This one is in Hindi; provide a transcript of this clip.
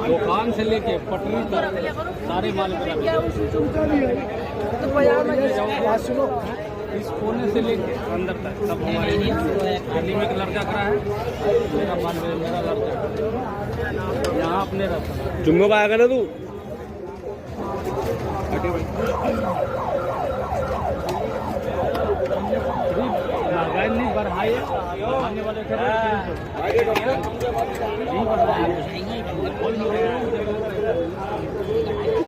दुकान से लेके पटरी तक सारे माल इस कोने से लेके अंदर तक सब हमारे दिल्ली में एक लड़का करा है। मेरा माल मेरा लड़का यहाँ अपने रहता चुम्बो का आएगा ना तू महंगाई नहीं बढ़ाई आने वाले थे